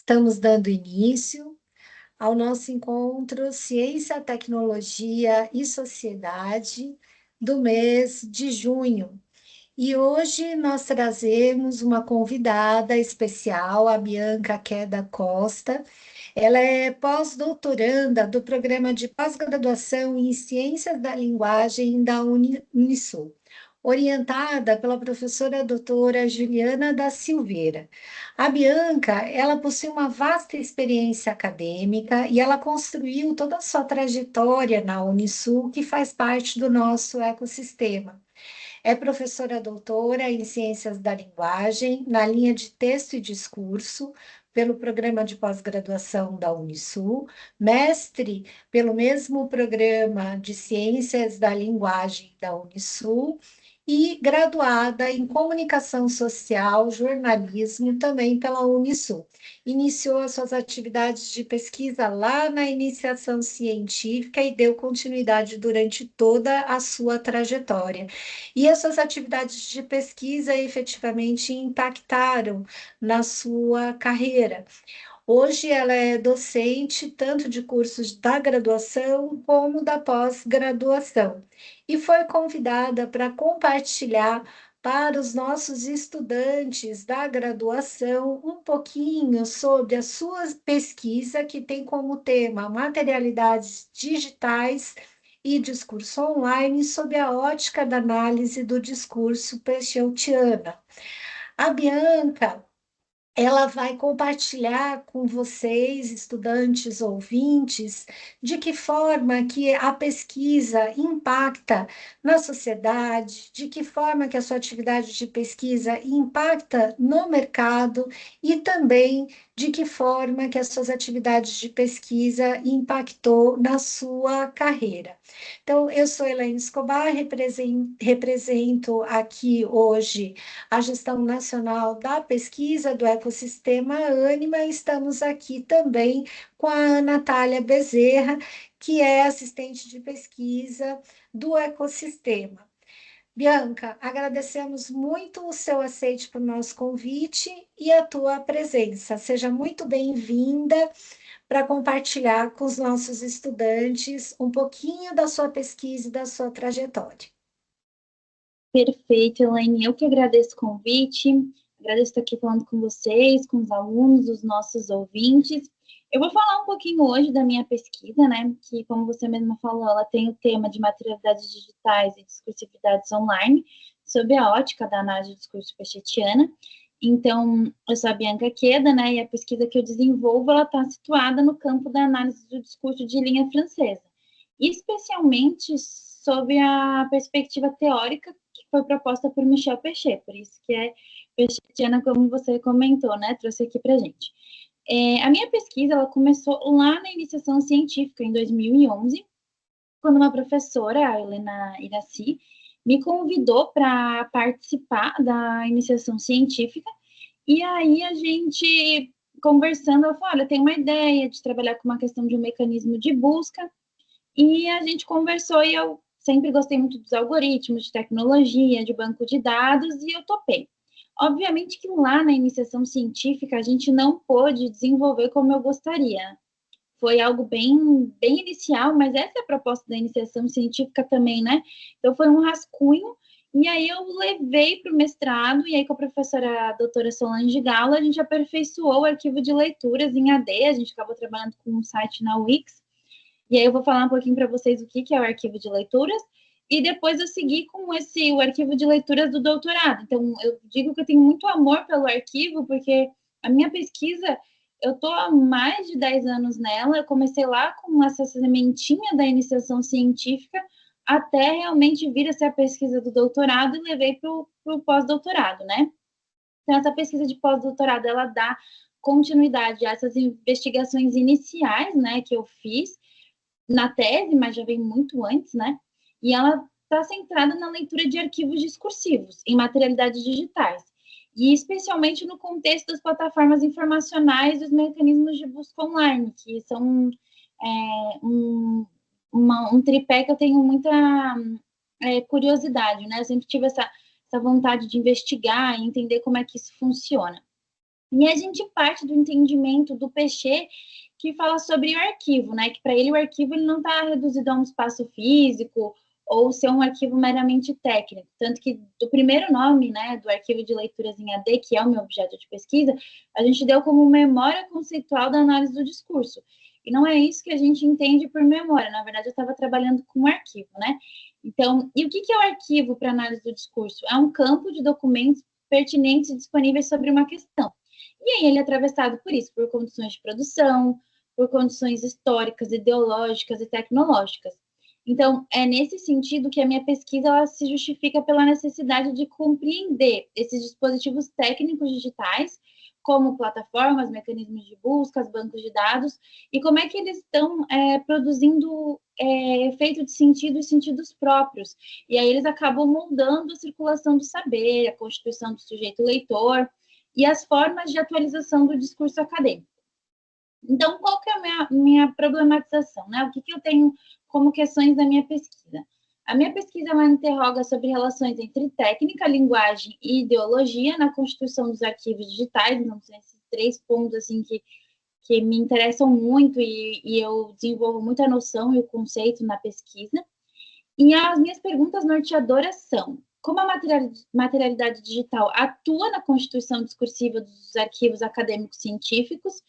Estamos dando início ao nosso encontro Ciência, Tecnologia e Sociedade do mês de junho. E hoje nós trazemos uma convidada especial, a Bianca Queda Costa. Ela é pós-doutoranda do programa de pós-graduação em Ciências da Linguagem da Unisul, orientada pela professora doutora Juliana da Silveira. A Bianca, ela possui uma vasta experiência acadêmica e ela construiu toda a sua trajetória na Unisul, que faz parte do nosso ecossistema. É professora doutora em Ciências da Linguagem, na linha de texto e discurso, pelo programa de pós-graduação da Unisul, mestre pelo mesmo programa de Ciências da Linguagem da Unisul e graduada em Comunicação Social, Jornalismo, também pela Unisul. Iniciou as suas atividades de pesquisa lá na iniciação científica e deu continuidade durante toda a sua trajetória. E as suas atividades de pesquisa efetivamente impactaram na sua carreira. Hoje ela é docente tanto de cursos da graduação como da pós-graduação e foi convidada para compartilhar para os nossos estudantes da graduação um pouquinho sobre a sua pesquisa, que tem como tema materialidades digitais e discurso online, sob a ótica da análise do discurso Pechoutiana. A Bianca, ela vai compartilhar com vocês, estudantes ouvintes, de que forma que a pesquisa impacta na sociedade, de que forma que a sua atividade de pesquisa impacta no mercado e também de que forma que as suas atividades de pesquisa impactou na sua carreira. Então, eu sou Elaine Escobar, represento aqui hoje a Gestão Nacional da Pesquisa do Ecossistema Ânima. Estamos aqui também com a Natália Bezerra, que é assistente de pesquisa do ecossistema. Bianca, agradecemos muito o seu aceite para o nosso convite e a tua presença. Seja muito bem-vinda para compartilhar com os nossos estudantes um pouquinho da sua pesquisa e da sua trajetória. Perfeito, Elaine. Eu que agradeço o convite, agradeço estar aqui falando com vocês, com os alunos, os nossos ouvintes. Eu vou falar um pouquinho hoje da minha pesquisa, né? Que, como você mesma falou, ela tem o tema de materialidades digitais e discursividades online, sob a ótica da análise do discurso pechetiana. Então, eu sou a Bianca Queda, né? E a pesquisa que eu desenvolvo, ela está situada no campo da análise do discurso de linha francesa, especialmente sob a perspectiva teórica que foi proposta por Michel Pechet, por isso que é pechetiana, como você comentou, né? Trouxe aqui para gente. A minha pesquisa, ela começou lá na iniciação científica, em 2011, quando uma professora, a Helena Iraci, me convidou para participar da iniciação científica, e aí a gente, conversando, ela falou, olha, tem uma ideia de trabalhar com uma questão de um mecanismo de busca, e a gente conversou, e eu sempre gostei muito dos algoritmos, de tecnologia, de banco de dados, e eu topei. Obviamente que lá na iniciação científica a gente não pôde desenvolver como eu gostaria. Foi algo bem inicial, mas essa é a proposta da iniciação científica também, né? Então foi um rascunho, e aí eu levei para o mestrado, e aí com a professora a doutora Solange Galo, a gente aperfeiçoou o arquivo de leituras em AD, a gente acabou trabalhando com um site na Wix, e aí eu vou falar um pouquinho para vocês o que é o arquivo de leituras, e depois eu segui com o arquivo de leituras do doutorado. Então, eu digo que eu tenho muito amor pelo arquivo, porque a minha pesquisa, eu estou há mais de 10 anos nela, eu comecei lá com essa sementinha da iniciação científica, até realmente vir a ser a pesquisa do doutorado e levei para o pós-doutorado, né? Então, essa pesquisa de pós-doutorado, ela dá continuidade a essas investigações iniciais, né, que eu fiz, na tese, mas já vem muito antes, né? E ela está centrada na leitura de arquivos discursivos em materialidades digitais, e especialmente no contexto das plataformas informacionais e dos mecanismos de busca online, que são um tripé que eu tenho muita curiosidade, né? Eu sempre tive essa vontade de investigar e entender como é que isso funciona. E a gente parte do entendimento do Peixe, que fala sobre o arquivo, né? Que para ele o arquivo ele não está reduzido a um espaço físico ou ser um arquivo meramente técnico. Tanto que do primeiro nome, né, do arquivo de leituras em AD, que é o meu objeto de pesquisa, a gente deu como memória conceitual da análise do discurso. E não é isso que a gente entende por memória. Na verdade, eu estava trabalhando com um arquivo, né? Então, e o que é o arquivo para análise do discurso? É um campo de documentos pertinentes e disponíveis sobre uma questão. E aí ele é atravessado por isso, por condições de produção, por condições históricas, ideológicas e tecnológicas. Então, é nesse sentido que a minha pesquisa ela se justifica pela necessidade de compreender esses dispositivos técnicos digitais, como plataformas, mecanismos de busca, bancos de dados, e como é que eles estão produzindo efeito de sentido e sentidos próprios. E aí eles acabam moldando a circulação do saber, a constituição do sujeito leitor, e as formas de atualização do discurso acadêmico. Então, qual que é a minha problematização, né? O que eu tenho como questões da minha pesquisa? A minha pesquisa ela interroga sobre relações entre técnica, linguagem e ideologia na constituição dos arquivos digitais. Então, são esses 3 pontos assim que me interessam muito e eu desenvolvo muita noção e o conceito na pesquisa. E as minhas perguntas norteadoras são: como a materialidade digital atua na constituição discursiva dos arquivos acadêmicos científicos?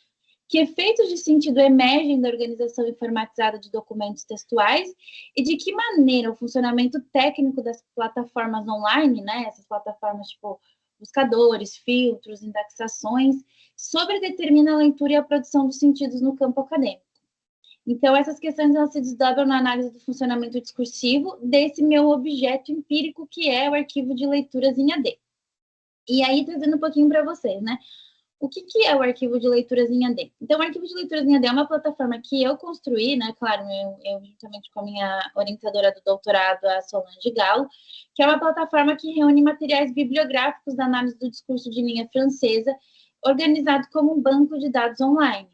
Que efeitos de sentido emergem da organização informatizada de documentos textuais? E de que maneira o funcionamento técnico das plataformas online, né, essas plataformas tipo buscadores, filtros, indexações, sobredetermina a leitura e a produção dos sentidos no campo acadêmico? Então, essas questões elas se desdobram na análise do funcionamento discursivo desse meu objeto empírico, que é o arquivo de leituras em AD. E aí, trazendo um pouquinho para vocês, né? O que é o arquivo de leituras em AD? Então, o arquivo de leituras em AD é uma plataforma que eu construí, né? Claro, eu juntamente com a minha orientadora do doutorado, a Solange Galo, que é uma plataforma que reúne materiais bibliográficos da análise do discurso de linha francesa, organizado como um banco de dados online.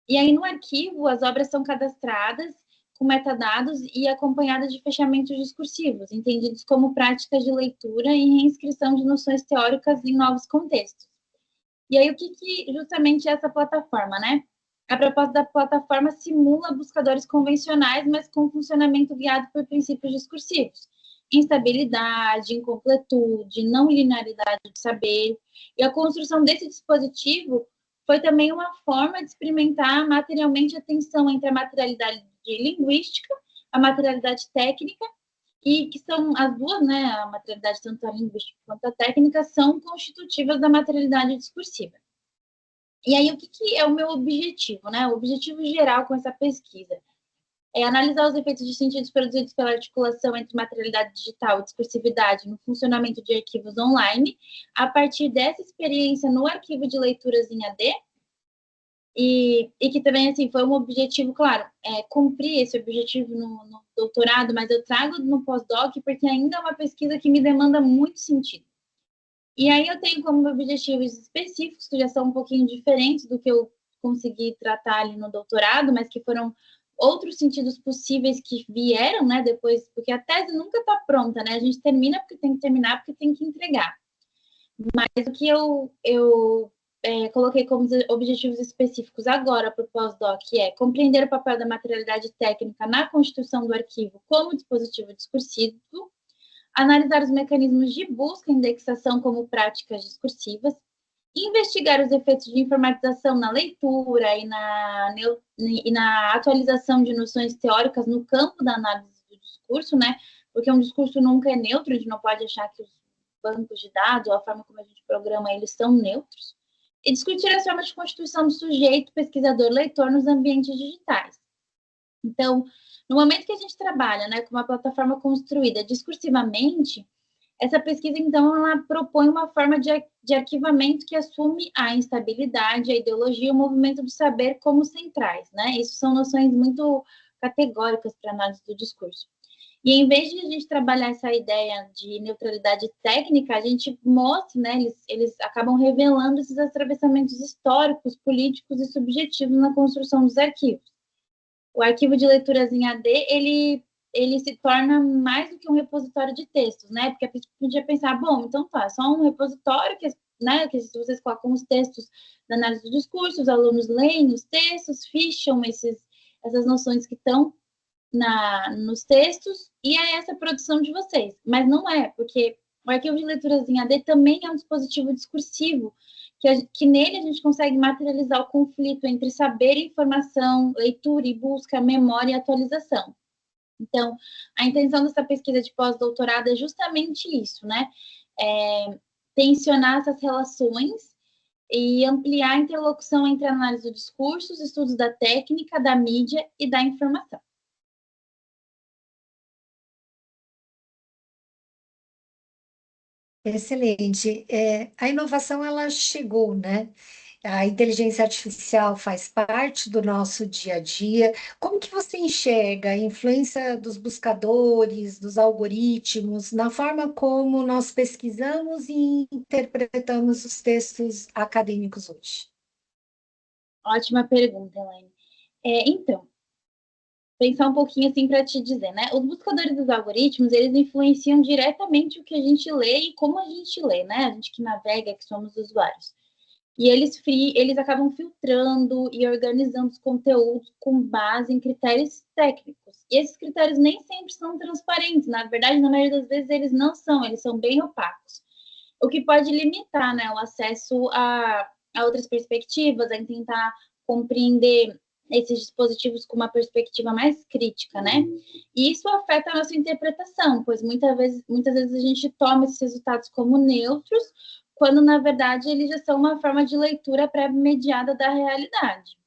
E aí, no arquivo, as obras são cadastradas com metadados e acompanhadas de fechamentos discursivos, entendidos como práticas de leitura e reinscrição de noções teóricas em novos contextos. E aí, o que justamente é essa plataforma, né? A proposta da plataforma simula buscadores convencionais, mas com funcionamento guiado por princípios discursivos. Instabilidade, incompletude, não linearidade de saber. E a construção desse dispositivo foi também uma forma de experimentar materialmente a tensão entre a materialidade linguística, a materialidade técnica, e que são as duas, né, a materialidade tanto a linguística quanto a técnica, são constitutivas da materialidade discursiva. E aí, o que é o meu objetivo, né? O objetivo geral com essa pesquisa é analisar os efeitos de sentidos produzidos pela articulação entre materialidade digital e discursividade no funcionamento de arquivos online, a partir dessa experiência no arquivo de leituras em AD, e que também, assim, foi um objetivo, claro, cumprir esse objetivo no doutorado, mas eu trago no pós-doc porque ainda é uma pesquisa que me demanda muito sentido. E aí eu tenho como objetivos específicos, que já são um pouquinho diferentes do que eu consegui tratar ali no doutorado, mas que foram outros sentidos possíveis que vieram, né, depois, porque a tese nunca está pronta, né, a gente termina porque tem que terminar, porque tem que entregar. Mas o que eu coloquei como objetivos específicos agora para o pós-doc é compreender o papel da materialidade técnica na constituição do arquivo como dispositivo discursivo, analisar os mecanismos de busca e indexação como práticas discursivas, investigar os efeitos de informatização na leitura e na atualização de noções teóricas no campo da análise do discurso, né? Porque um discurso nunca é neutro, a gente não pode achar que os bancos de dados ou a forma como a gente programa eles são neutros, e discutir as formas de constituição do sujeito, pesquisador, leitor nos ambientes digitais. Então, no momento que a gente trabalha, né, com uma plataforma construída discursivamente, essa pesquisa, então, ela propõe uma forma de arquivamento que assume a instabilidade, a ideologia e o movimento do saber como centrais, né? Isso são noções muito categóricas para análise do discurso. E em vez de a gente trabalhar essa ideia de neutralidade técnica, a gente mostra, né, eles acabam revelando esses atravessamentos históricos, políticos e subjetivos na construção dos arquivos. O arquivo de leituras em AD, ele se torna mais do que um repositório de textos, né? Porque a pessoa podia pensar, bom, então tá, só um repositório que né, que vocês colocam os textos da análise do discurso, os alunos leem os textos, ficham essas noções que estão nos textos, e é essa a produção de vocês. Mas não é, porque o arquivo de leituras em AD também é um dispositivo discursivo, que nele a gente consegue materializar o conflito entre saber e informação, leitura e busca, memória e atualização. Então, a intenção dessa pesquisa de pós-doutorado é justamente isso, né? Tensionar essas relações e ampliar a interlocução entre a análise do discurso, os estudos da técnica, da mídia e da informação. Excelente. A inovação, ela chegou, né? A inteligência artificial faz parte do nosso dia a dia. Como que você enxerga a influência dos buscadores, dos algoritmos, na forma como nós pesquisamos e interpretamos os textos acadêmicos hoje? Ótima pergunta, Elaine. Então, pensar um pouquinho assim para te dizer, né? Os buscadores dos algoritmos, eles influenciam diretamente o que a gente lê e como a gente lê, né? A gente que navega, que somos usuários. E eles acabam filtrando e organizando os conteúdos com base em critérios técnicos. E esses critérios nem sempre são transparentes. Na verdade, na maioria das vezes, eles não são, eles são bem opacos. O que pode limitar, né, o acesso a outras perspectivas, a tentar compreender esses dispositivos com uma perspectiva mais crítica, né? E isso afeta a nossa interpretação, pois muitas vezes a gente toma esses resultados como neutros, quando na verdade eles já são uma forma de leitura pré-mediada da realidade.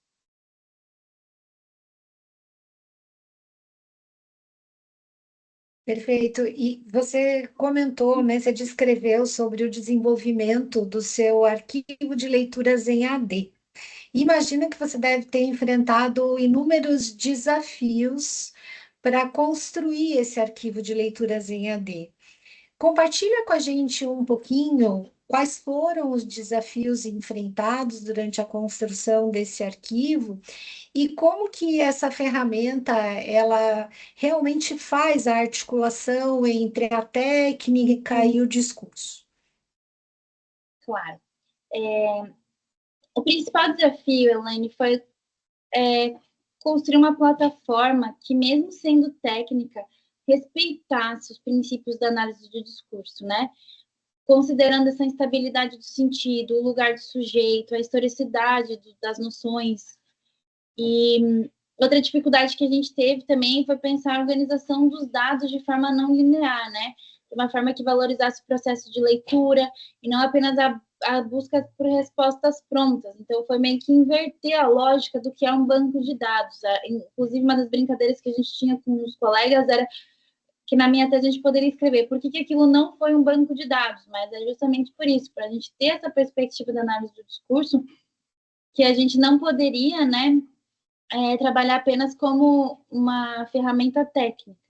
Perfeito. E você comentou, né? Você descreveu sobre o desenvolvimento do seu arquivo de leituras em AD. Imagina que você deve ter enfrentado inúmeros desafios para construir esse arquivo de leituras em AD. Compartilha com a gente um pouquinho quais foram os desafios enfrentados durante a construção desse arquivo e como que essa ferramenta ela realmente faz a articulação entre a técnica e o discurso. Claro. O principal desafio, Elaine, foi construir uma plataforma que, mesmo sendo técnica, respeitasse os princípios da análise do discurso, né? Considerando essa instabilidade do sentido, o lugar do sujeito, a historicidade das noções. E outra dificuldade que a gente teve também foi pensar a organização dos dados de forma não linear, né? De uma forma que valorizasse o processo de leitura e não apenas a busca por respostas prontas. Então, foi meio que inverter a lógica do que é um banco de dados. Inclusive, uma das brincadeiras que a gente tinha com os colegas era que na minha tese a gente poderia escrever por que aquilo não foi um banco de dados, mas é justamente por isso, para a gente ter essa perspectiva da análise do discurso, que a gente não poderia, né, trabalhar apenas como uma ferramenta técnica.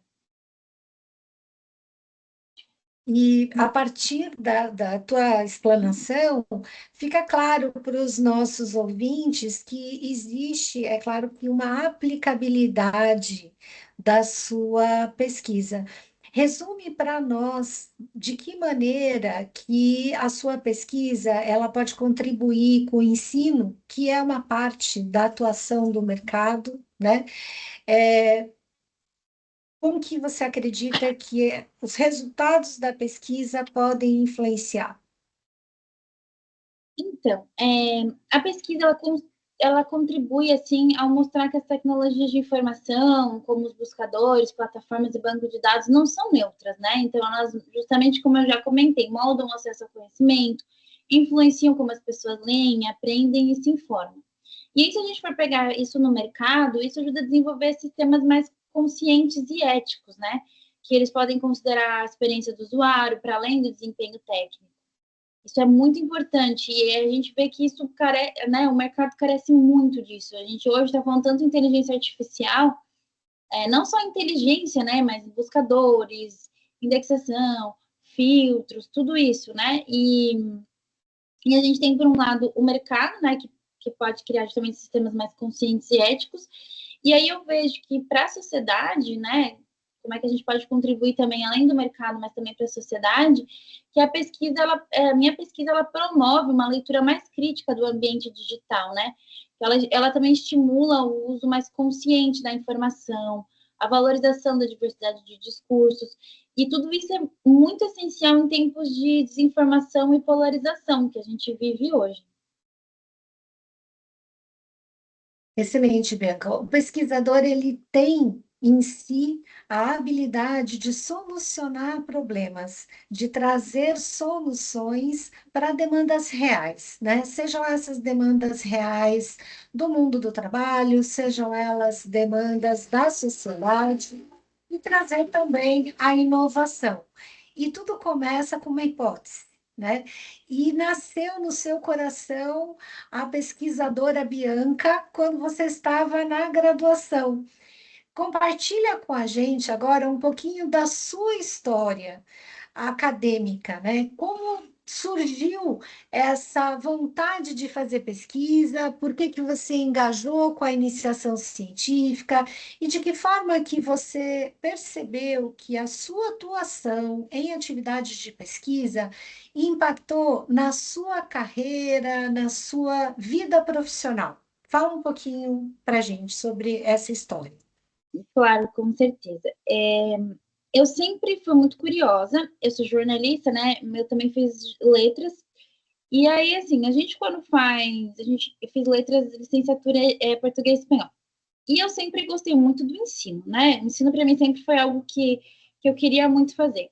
E a partir da tua explanação, fica claro para os nossos ouvintes que existe, é claro, que uma aplicabilidade da sua pesquisa. Resume para nós de que maneira que a sua pesquisa ela pode contribuir com o ensino, que é uma parte da atuação do mercado, né? Como que você acredita que os resultados da pesquisa podem influenciar? Então, a pesquisa ela contribui assim ao mostrar que as tecnologias de informação, como os buscadores, plataformas e bancos de dados, não são neutras, né? Então, elas, justamente como eu já comentei, moldam o acesso ao conhecimento, influenciam como as pessoas leem, aprendem e se informam. E aí, se a gente for pegar isso no mercado, isso ajuda a desenvolver sistemas mais conscientes e éticos, né? Que eles podem considerar a experiência do usuário para além do desempenho técnico. Isso é muito importante e a gente vê que isso né, o mercado carece muito disso. A gente hoje está falando tanto de inteligência artificial, não só inteligência, né, mas buscadores, indexação, filtros, tudo isso, né? E a gente tem, por um lado, o mercado, né, que pode criar justamente sistemas mais conscientes e éticos. E aí eu vejo que para a sociedade, né, como é que a gente pode contribuir também, além do mercado, mas também para a sociedade, que a pesquisa, a minha pesquisa, ela promove uma leitura mais crítica do ambiente digital, né? Ela também estimula o uso mais consciente da informação, a valorização da diversidade de discursos, e tudo isso é muito essencial em tempos de desinformação e polarização que a gente vive hoje. Excelente, Bianca. O pesquisador ele tem em si a habilidade de solucionar problemas, de trazer soluções para demandas reais, né? Sejam essas demandas reais do mundo do trabalho, sejam elas demandas da sociedade, e trazer também a inovação. E tudo começa com uma hipótese, né? E nasceu no seu coração a pesquisadora Bianca quando você estava na graduação. Compartilha com a gente agora um pouquinho da sua história acadêmica, né? Como surgiu essa vontade de fazer pesquisa? Por que que você engajou com a iniciação científica? E de que forma que você percebeu que a sua atuação em atividades de pesquisa impactou na sua carreira, na sua vida profissional? Fala um pouquinho para a gente sobre essa história. Claro, com certeza. Eu sempre fui muito curiosa, eu sou jornalista, né? Eu também fiz letras. E aí, assim, a gente quando faz, eu fiz letras, licenciatura português e espanhol. E eu sempre gostei muito do ensino, né? O ensino para mim sempre foi algo que eu queria muito fazer.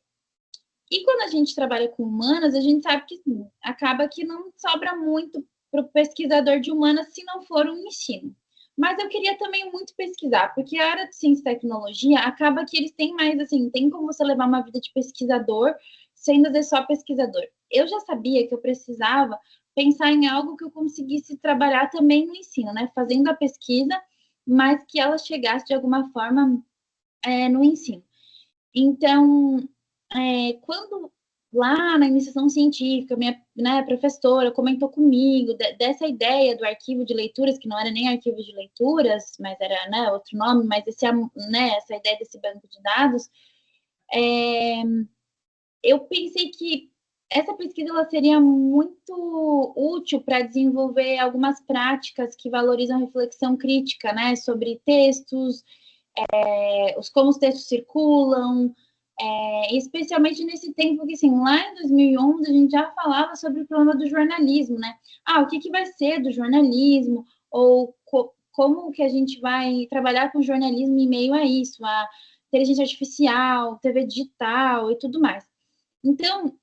E quando a gente trabalha com humanas, a gente sabe que assim, acaba que não sobra muito para o pesquisador de humanas se não for um ensino. Mas eu queria também muito pesquisar, porque a área de ciência e tecnologia acaba que eles têm mais, assim, tem como você levar uma vida de pesquisador sem ser só pesquisador. Eu já sabia que eu precisava pensar em algo que eu conseguisse trabalhar também no ensino, né? Fazendo a pesquisa, mas que ela chegasse de alguma forma no ensino. Então, quando lá na iniciação científica, minha né, professora comentou comigo dessa ideia do arquivo de leituras, que não era nem arquivo de leituras, mas era né, outro nome, mas essa ideia desse banco de dados, eu pensei que essa pesquisa ela seria muito útil para desenvolver algumas práticas que valorizam a reflexão crítica, né, sobre textos, como os textos circulam, especialmente nesse tempo que, assim, lá em 2011 a gente já falava sobre o problema do jornalismo, né? O que vai ser do jornalismo? Ou como que a gente vai trabalhar com jornalismo em meio a isso, a inteligência artificial, TV digital e tudo mais. Então,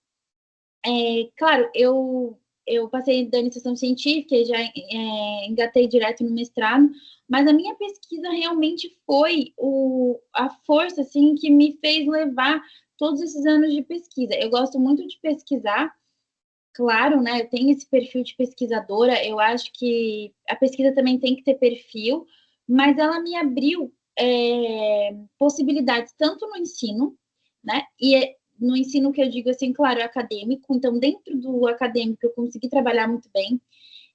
claro, eu passei da iniciação científica e já engatei direto no mestrado, mas a minha pesquisa realmente foi a força assim, que me fez levar todos esses anos de pesquisa. Eu gosto muito de pesquisar, claro, né? Eu tenho esse perfil de pesquisadora, eu acho que a pesquisa também tem que ter perfil, mas ela me abriu possibilidades tanto no ensino, né? E no ensino que eu digo assim, claro, é acadêmico, então dentro do acadêmico eu consegui trabalhar muito bem.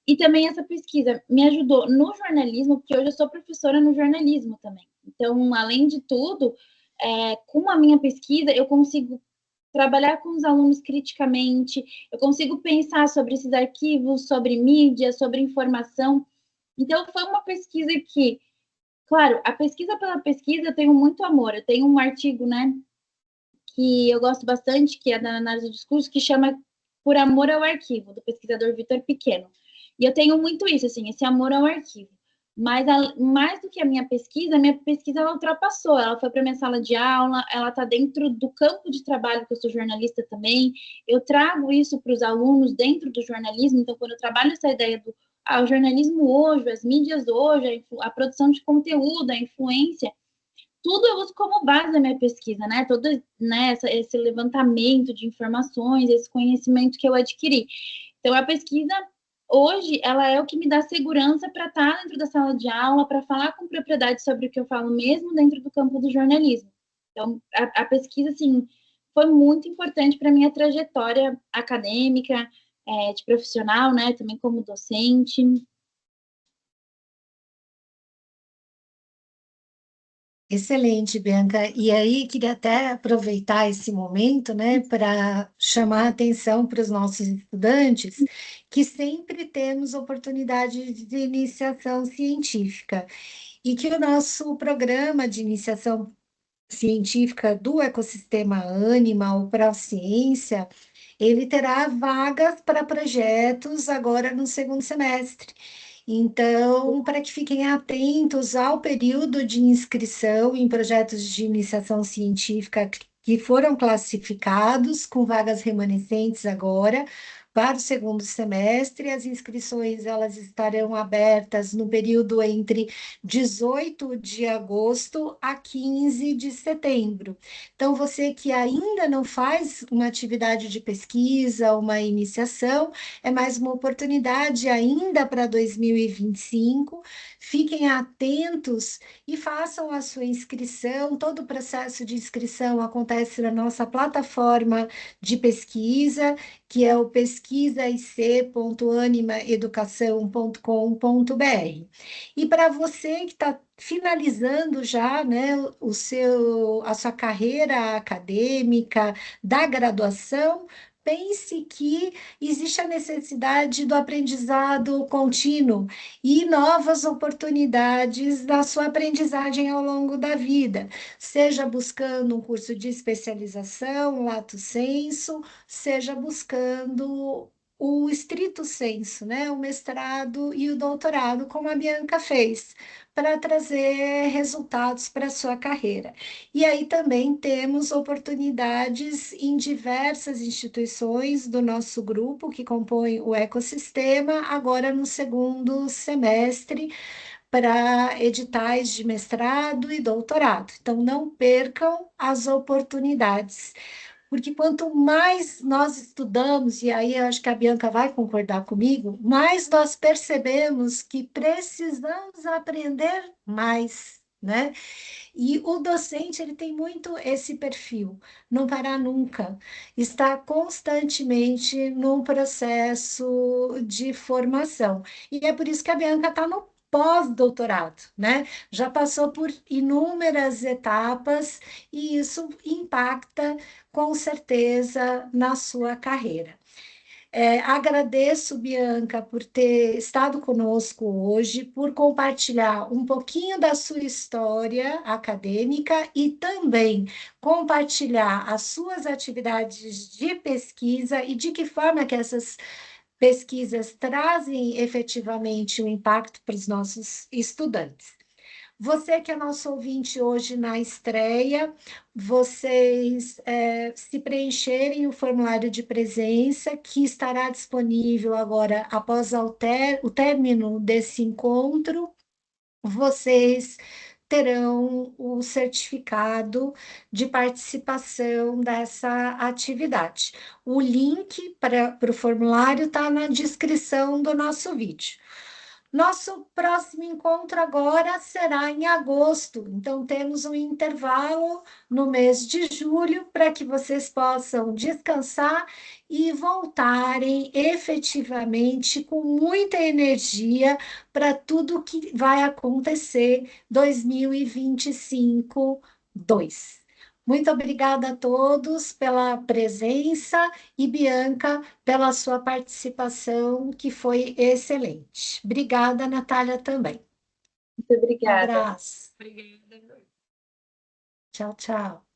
E também essa pesquisa me ajudou no jornalismo, porque hoje eu sou professora no jornalismo também. Então, além de tudo, com a minha pesquisa, eu consigo trabalhar com os alunos criticamente, eu consigo pensar sobre esses arquivos, sobre mídia, sobre informação. Então, foi uma pesquisa que, claro, a pesquisa pela pesquisa eu tenho muito amor. Eu tenho um artigo, né, que eu gosto bastante, que é da análise do discurso, que chama Por Amor ao Arquivo, do pesquisador Vitor Pequeno. E eu tenho muito isso, assim, esse amor ao arquivo. Mas mais do que a minha pesquisa ela ultrapassou. Ela foi para minha sala de aula, ela está dentro do campo de trabalho, que eu sou jornalista também. Eu trago isso para os alunos dentro do jornalismo. Então, quando eu trabalho essa ideia do o jornalismo hoje, as mídias hoje, a produção de conteúdo, a influência, tudo eu uso como base da minha pesquisa, né? Todo né, esse levantamento de informações, esse conhecimento que eu adquiri. Então, a pesquisa, hoje, ela é o que me dá segurança para estar dentro da sala de aula, para falar com propriedade sobre o que eu falo, mesmo dentro do campo do jornalismo. Então, a pesquisa, assim, foi muito importante para a minha trajetória acadêmica, de profissional, né? Também como docente. Excelente, Bianca. E aí, queria até aproveitar esse momento, né, para chamar a atenção para os nossos estudantes, que sempre temos oportunidade de iniciação científica, e que o nosso programa de iniciação científica do ecossistema Animal para a ciência, ele terá vagas para projetos agora no segundo semestre. Então, para que fiquem atentos ao período de inscrição em projetos de iniciação científica que foram classificados com vagas remanescentes agora para o segundo semestre, as inscrições elas estarão abertas no período entre 18 de agosto a 15 de setembro. Então, você que ainda não faz uma atividade de pesquisa, uma iniciação, é mais uma oportunidade ainda para 2025. Fiquem atentos e façam a sua inscrição. Todo o processo de inscrição acontece na nossa plataforma de pesquisa, que é o pesquisaic.animaeducação.com.br. E para você que está finalizando já, né, a sua carreira acadêmica da graduação, pense que existe a necessidade do aprendizado contínuo e novas oportunidades na sua aprendizagem ao longo da vida, seja buscando um curso de especialização, lato sensu, seja buscando o estrito sensu, né? O mestrado e o doutorado, como a Bianca fez, para trazer resultados para a sua carreira. E aí também temos oportunidades em diversas instituições do nosso grupo que compõem o ecossistema, agora no segundo semestre, para editais de mestrado e doutorado. Então, não percam as oportunidades. Porque quanto mais nós estudamos, e aí eu acho que a Bianca vai concordar comigo, mais nós percebemos que precisamos aprender mais, né? E o docente, ele tem muito esse perfil, não parar nunca, está constantemente num processo de formação. E é por isso que a Bianca está no pós-doutorado, né? Já passou por inúmeras etapas e isso impacta com certeza na sua carreira. Agradeço, Bianca, por ter estado conosco hoje, por compartilhar um pouquinho da sua história acadêmica e também compartilhar as suas atividades de pesquisa e de que forma que essas pesquisas trazem efetivamente um impacto para os nossos estudantes. Você que é nosso ouvinte hoje na estreia, vocês se preencherem o formulário de presença, que estará disponível agora após o término desse encontro, vocês terão o certificado de participação dessa atividade. O link para o formulário está na descrição do nosso vídeo. Nosso próximo encontro agora será em agosto, então temos um intervalo no mês de julho para que vocês possam descansar e voltarem efetivamente com muita energia para tudo que vai acontecer 2025, 2. Muito obrigada a todos pela presença e Bianca pela sua participação, que foi excelente. Obrigada, Natália, também. Muito Um obrigada. abraço. Tchau, tchau.